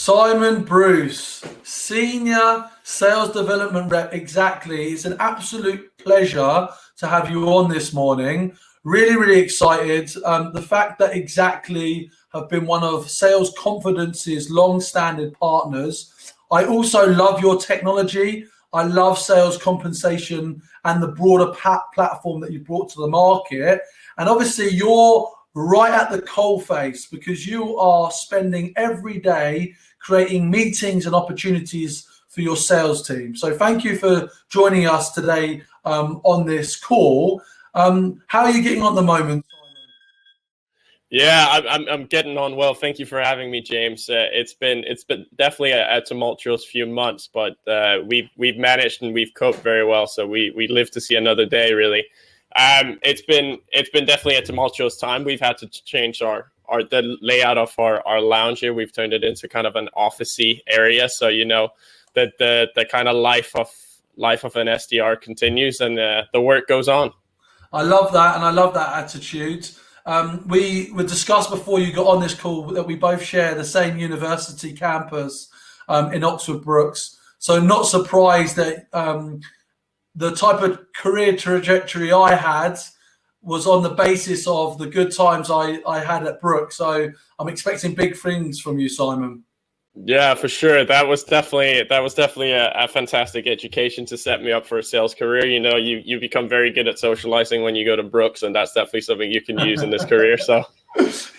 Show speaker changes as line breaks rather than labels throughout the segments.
Simon Bruus, Senior Sales Development Rep, Xactly. It's an absolute pleasure to have you on this morning. Really, really excited. The fact that Xactly have been one of Sales Confidence's long-standing partners. I also love your technology. I love sales compensation and the broader platform that you brought to the market. And obviously, you're right at the coalface because you are spending every day creating meetings and opportunities for your sales team. So thank you for joining us today on this call. How are you getting on at the moment, Simon?
Yeah, I'm getting on well. Thank you for having me, James. It's been definitely a tumultuous few months, but we've managed and we've coped very well. So we live to see another day, really. It's been definitely a tumultuous time. We've had to change the layout of our lounge here. We've turned it into kind of an office-y area, so you know that the kind of life of an SDR continues and the work goes on.
I love that, and I love that attitude. We were discussed before you got on this call that we both share the same university campus in Oxford Brookes. So not surprised that the type of career trajectory I had was on the basis of the good times I had at Brookes. So I'm expecting big things from you, Simon.
Yeah, for sure. That was definitely a fantastic education to set me up for a sales career. You know, you become very good at socializing when you go to Brookes, and that's definitely something you can use in this career. So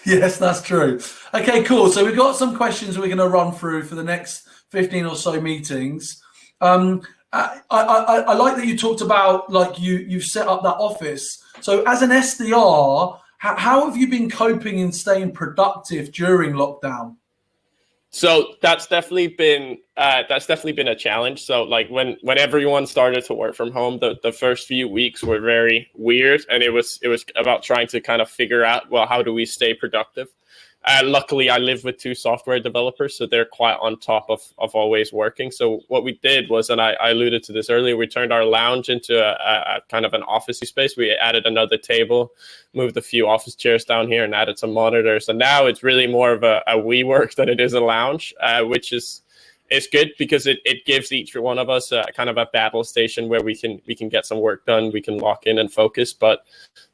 yes, that's true. Okay, cool. So we've got some questions we're going to run through for the next 15 or so meetings. I like that you talked about like you've set up that office. So as an SDR, how have you been coping and staying productive during lockdown?
So that's definitely been a challenge. So like when everyone started to work from home, the first few weeks were very weird, and it was about trying to kind of figure out, well, how do we stay productive? Luckily, I live with two software developers, so they're quite on top of always working. So what we did was, and I alluded to this earlier, we turned our lounge into a kind of an office space. We added another table, moved a few office chairs down here, and added some monitors. And now it's really more of a WeWork than it is a lounge, which is good because it gives each one of us a kind of a battle station where we can get some work done, we can lock in and focus. But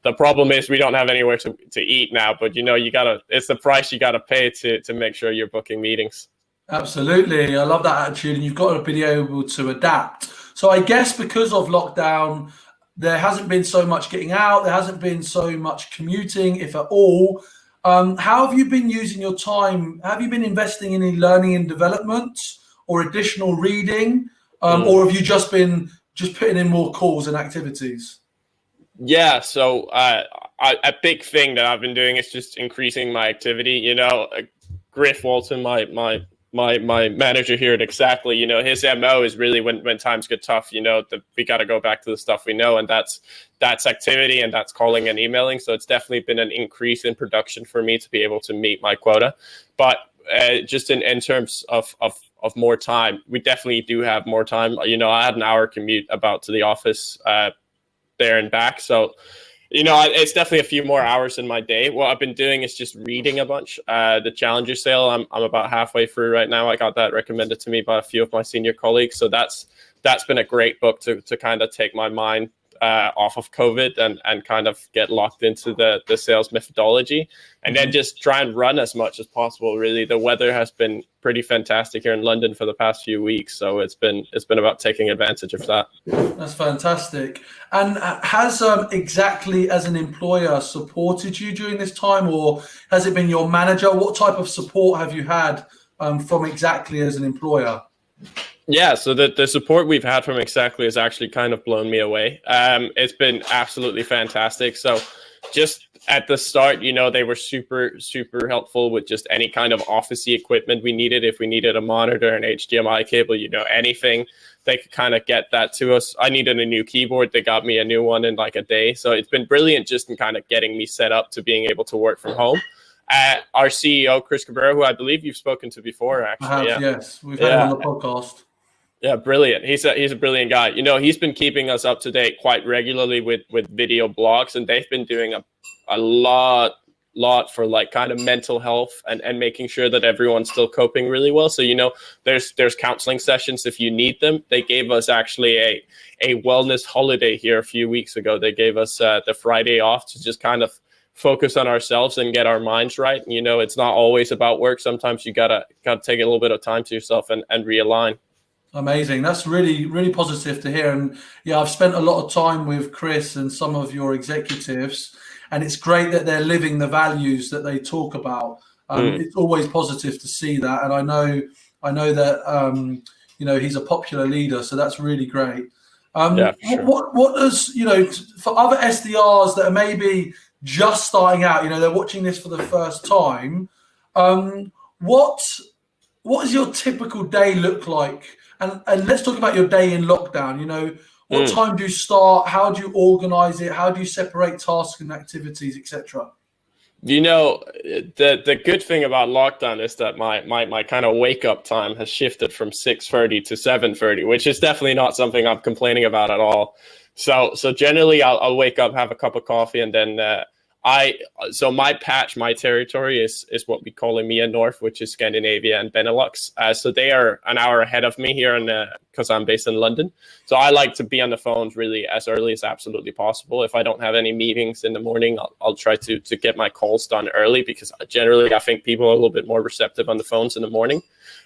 the problem is we don't have anywhere to eat now. But you know, it's the price you gotta pay to make sure you're booking meetings.
Absolutely, I love that attitude, and you've got to be able to adapt. So I guess because of lockdown, there hasn't been so much getting out, there hasn't been so much commuting, if at all. How have you been using your time? Have you been investing in any learning and development or additional reading, or have you just been putting in more calls and activities?
Yeah, so a big thing that I've been doing is just increasing my activity. You know, Griff Walton, my manager here at Xactly, you know, his MO is really when times get tough, you know, we got to go back to the stuff we know, and that's activity, and that's calling and emailing. So it's definitely been an increase in production for me to be able to meet my quota. But just in terms of more time, we definitely do have more time. You know, I had an hour commute about to the office there and back. So, you know, it's definitely a few more hours in my day. What I've been doing is just reading a bunch. The Challenger Sale, I'm about halfway through right now. I got that recommended to me by a few of my senior colleagues. So that's been a great book to kind of take my mind off of COVID and kind of get locked into the sales methodology, and then just try and run as much as possible. Really, the weather has been pretty fantastic here in London for the past few weeks, so it's been about taking advantage of that.
That's fantastic. And has Xactly as an employer supported you during this time, or has it been your manager? What type of support have you had from Xactly as an employer?
Yeah, so the support we've had from Xactly has actually kind of blown me away. It's been absolutely fantastic. So just at the start, you know, they were super, super helpful with just any kind of office-y equipment we needed. If we needed a monitor, an HDMI cable, you know, anything, they could kind of get that to us. I needed a new keyboard. They got me a new one in like a day. So it's been brilliant just in kind of getting me set up to being able to work from home. Our CEO, Chris Cabrera, who I believe you've spoken to before, actually.
Yes, we've had him on the podcast.
Yeah, brilliant. He's a brilliant guy. You know, he's been keeping us up to date quite regularly with video blogs, and they've been doing a lot lot for like kind of mental health and making sure that everyone's still coping really well. So, there's counseling sessions if you need them. They gave us actually a wellness holiday here a few weeks ago. They gave us the Friday off to just kind of focus on ourselves and get our minds right. It's not always about work. Sometimes you gotta take a little bit of time to yourself and realign.
Amazing. That's really, really positive to hear. And yeah, I've spent a lot of time with Chris and some of your executives, and it's great that they're living the values that they talk about. It's always positive to see that. And I know that, he's a popular leader, so that's really great.
Yeah, for sure.
What does, for other SDRs that are maybe just starting out, they're watching this for the first time, what does your typical day look like? And let's talk about your day in lockdown. What time do you start? How do you organize it? How do you separate tasks and activities, etc.?
The good thing about lockdown is that my kind of wake up time has shifted from 6:30 to 7:30, which is definitely not something I'm complaining about at all. So generally I'll wake up, have a cup of coffee, and then my territory is what we call EMEA North, which is Scandinavia and Benelux. So they are an hour ahead of me here, because I'm based in London. So I like to be on the phones really as early as absolutely possible. If I don't have any meetings in the morning, I'll try to get my calls done early, because generally I think people are a little bit more receptive on the phones in the morning.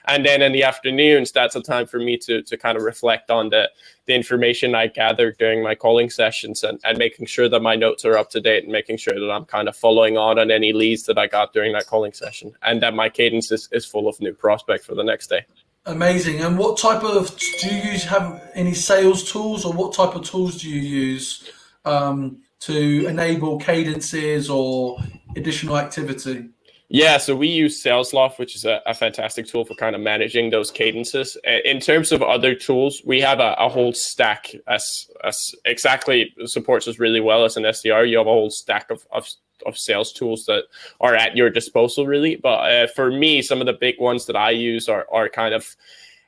And then in the afternoons, that's a time for me to kind of reflect on the information I gathered during my calling sessions and making sure that my notes are up to date and making sure that I'm kind of following on any leads that I got during that calling session, and that my cadence is full of new prospects for the next day.
Amazing. And what type of, do you have any sales tools, or what type of tools do you use to enable cadences or additional activity?
Yeah, so we use Salesloft, which is a fantastic tool for kind of managing those cadences. In terms of other tools, we have a whole stack, as Xactly supports us really well as an SDR. You have a whole stack of sales tools that are at your disposal, really. But for me, some of the big ones that I use are kind of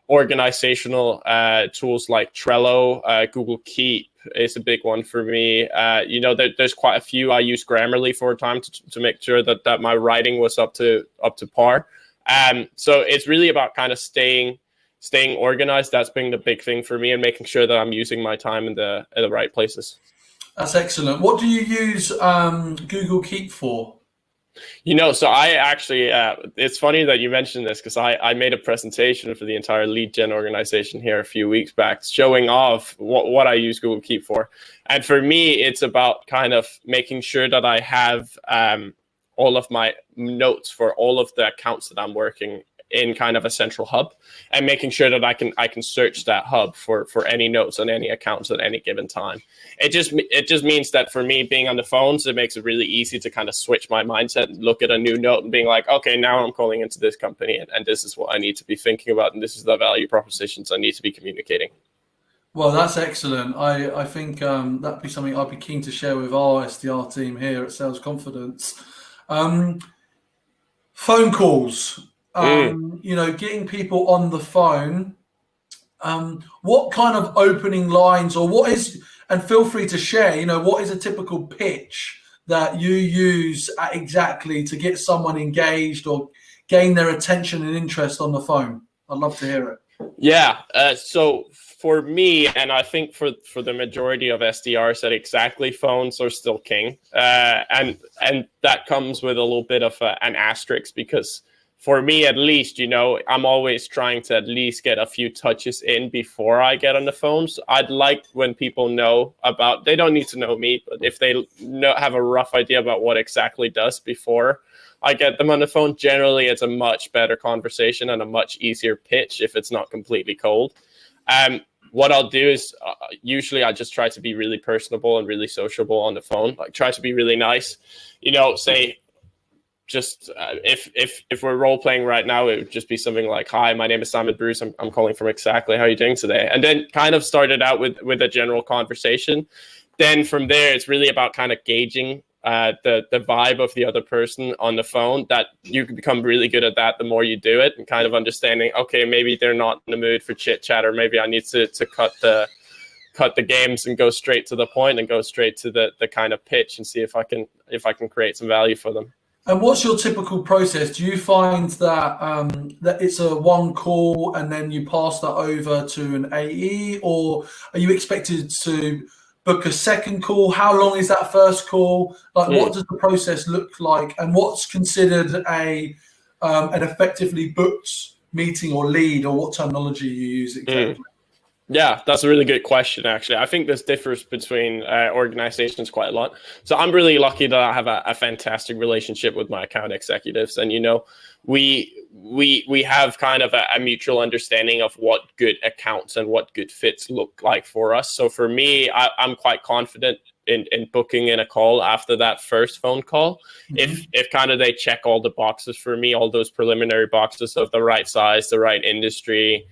organizational tools like Trello. Google Keep is a big one for me. There's quite a few. I use Grammarly for a time to make sure that my writing was up to par. So it's really about kind of staying organized. That's been the big thing for me, and making sure that I'm using my time in the right places.
That's excellent. What do you use Google Keep for?
So I actually, it's funny that you mentioned this, because I made a presentation for the entire lead gen organization here a few weeks back, showing off what I use Google Keep for. And for me, it's about kind of making sure that I have all of my notes for all of the accounts that I'm working in kind of a central hub, and making sure that I can search that hub for any notes on any accounts at any given time. It just means that for me, being on the phones, it makes it really easy to kind of switch my mindset and look at a new note and being like, okay, now I'm calling into this company, and this is what I need to be thinking about, and this is the value propositions I need to be communicating.
Well, that's excellent. I think that'd be something I'd be keen to share with our SDR team here at Sales Confidence. Phone calls. Getting people on the phone. What kind of opening lines, or what is, and feel free to share, what is a typical pitch that you use at Xactly to get someone engaged or gain their attention and interest on the phone? I'd love to hear it.
Yeah. So for me, and I think for the majority of SDRs at Xactly, phones are still king. And that comes with a little bit of an asterisk, because for me, at least, I'm always trying to at least get a few touches in before I get on the phones. I'd like when people know about, they don't need to know me, but if they have a rough idea about what Xactly does before I get them on the phone, generally it's a much better conversation and a much easier pitch if it's not completely cold. What I'll do is usually I just try to be really personable and really sociable on the phone, like try to be really nice, say, just if we're role playing right now, it would just be something like, "Hi, my name is Bruus. I'm calling from Xactly. How are you doing today?" And then kind of started out with a general conversation. Then from there, it's really about kind of gauging the vibe of the other person on the phone. That you can become really good at that the more you do it, and kind of understanding, okay, maybe they're not in the mood for chit chat, or maybe I need to cut the games and go straight to the point and go straight to the kind of pitch and see if I can create some value for them.
And what's your typical process? Do you find that that it's a one call and then you pass that over to an AE, or are you expected to book a second call? How long is that first call? Like, what does the process look like, and what's considered a an effectively booked meeting or lead, or what terminology you use exactly?
Yeah, that's a really good question, actually. I think this differs between organizations quite a lot. So I'm really lucky that I have a fantastic relationship with my account executives. And, we have kind of a mutual understanding of what good accounts and what good fits look like for us. So for me, I'm quite confident in booking in a call after that first phone call. If kind of they check all the boxes for me, all those preliminary boxes of the right size, the right industry,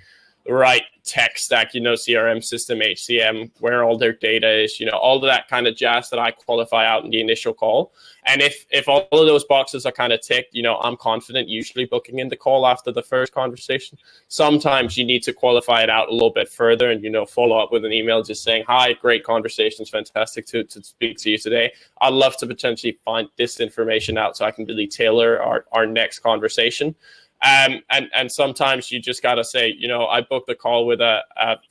right tech stack, CRM system, HCM, where all their data is, all of that kind of jazz that I qualify out in the initial call. And if all of those boxes are kind of ticked, I'm confident usually booking in the call after the first conversation. Sometimes you need to qualify it out a little bit further and, follow up with an email just saying, hi, great conversations, fantastic to speak to you today. I'd love to potentially find this information out so I can really tailor our next conversation. And sometimes you just got to say, I booked a call with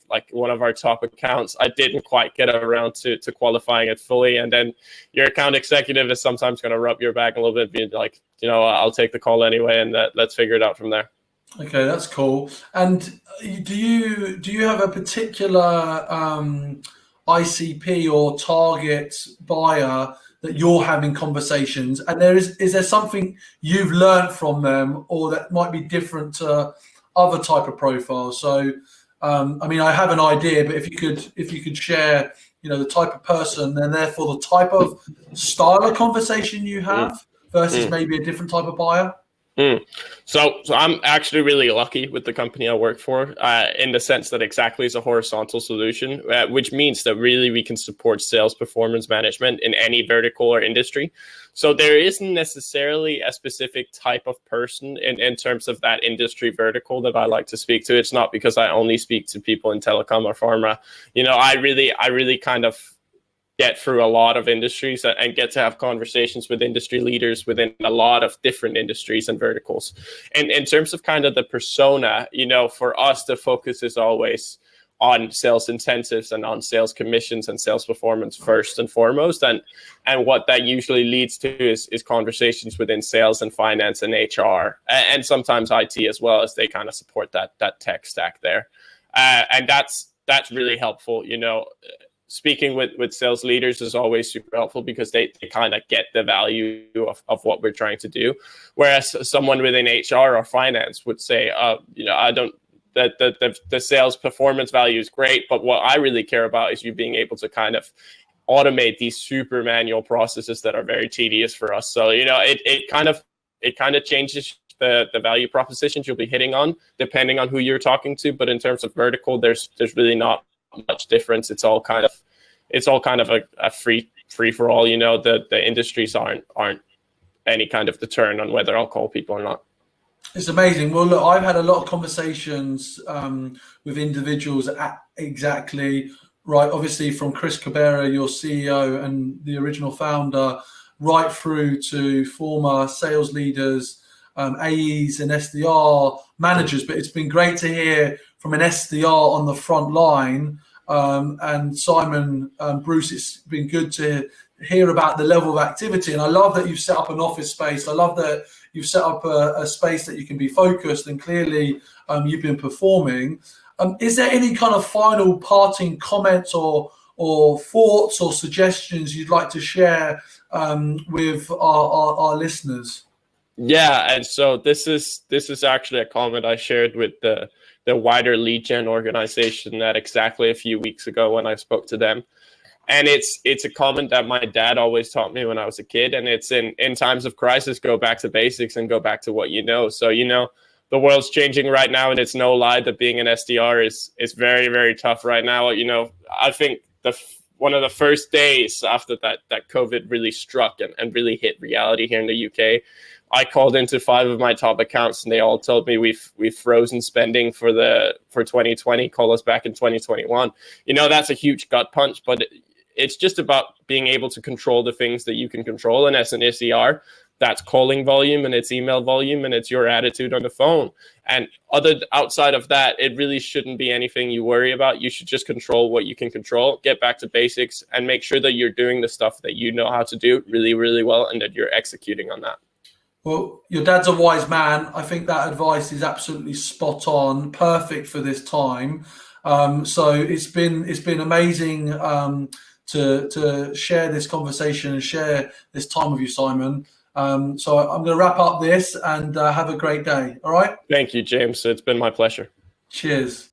like one of our top accounts. I didn't quite get around to qualifying it fully. And then your account executive is sometimes going to rub your back a little bit, being like, I'll take the call anyway, and let's figure it out from there.
Okay, that's cool. And do you have a particular ICP or target buyer that you're having conversations, and is there something you've learned from them, or that might be different to other type of profiles? So, I have an idea, but if you could share, the type of person, and therefore the type of style of conversation you have versus maybe a different type of buyer.
So I'm actually really lucky with the company I work for, in the sense that Xactly is a horizontal solution, which means that really we can support sales performance management in any vertical or industry. So there isn't necessarily a specific type of person in terms of that industry vertical that I like to speak to. It's not because I only speak to people in telecom or pharma. I really kind of get through a lot of industries and get to have conversations with industry leaders within a lot of different industries and verticals. And in terms of kind of the persona, for us, the focus is always on sales incentives and on sales commissions and sales performance first and foremost. And what that usually leads to is conversations within sales and finance and HR, and sometimes IT as well, as they kind of support that tech stack there. And that's really helpful, Speaking with sales leaders is always super helpful because they kind of get the value of what we're trying to do. Whereas someone within HR or finance would say, I don't, the sales performance value is great, but what I really care about is you being able to kind of automate these super manual processes that are very tedious for us. So, it kind of changes the value propositions you'll be hitting on depending on who you're talking to. But in terms of vertical, there's really not much difference. It's all kind of a free for all. The industries aren't any kind of deterrent on whether I'll call people or not.
It's amazing. Well, look, I've had a lot of conversations with individuals at Xactly, right? Obviously, from Chris Cabrera, your CEO and the original founder, right through to former sales leaders, AEs and SDR managers. But it's been great to hear from an SDR on the front line. And Simon, Bruce, it's been good to hear about the level of activity. And I love that you've set up an office space. I love that you've set up a space that you can be focused, and clearly you've been performing. Is there any kind of final parting comments or thoughts or suggestions you'd like to share with our listeners?
Yeah, and so this is actually a comment I shared with the wider lead gen organization at Xactly a few weeks ago when I spoke to them. And it's a comment that my dad always taught me when I was a kid. And it's in times of crisis, go back to basics and go back to what you know. So, the world's changing right now, and it's no lie that being an SDR is very, very tough right now. I think one of the first days after that COVID really struck and really hit reality here in the UK, I called into 5 of my top accounts, and they all told me we've frozen spending for 2020. Call us back in 2021. That's a huge gut punch, but it's just about being able to control the things that you can control. And as an SDR, that's calling volume and it's email volume and it's your attitude on the phone. And outside of that, it really shouldn't be anything you worry about. You should just control what you can control, get back to basics, and make sure that you're doing the stuff that you know how to do really, really well and that you're executing on that. Well,
your dad's a wise man. I think that advice is absolutely spot on, perfect for this time. So it's been amazing to share this conversation and share this time with you, Simon. So I'm going to wrap up this and have a great day. All right.
Thank you, James. It's been my pleasure.
Cheers.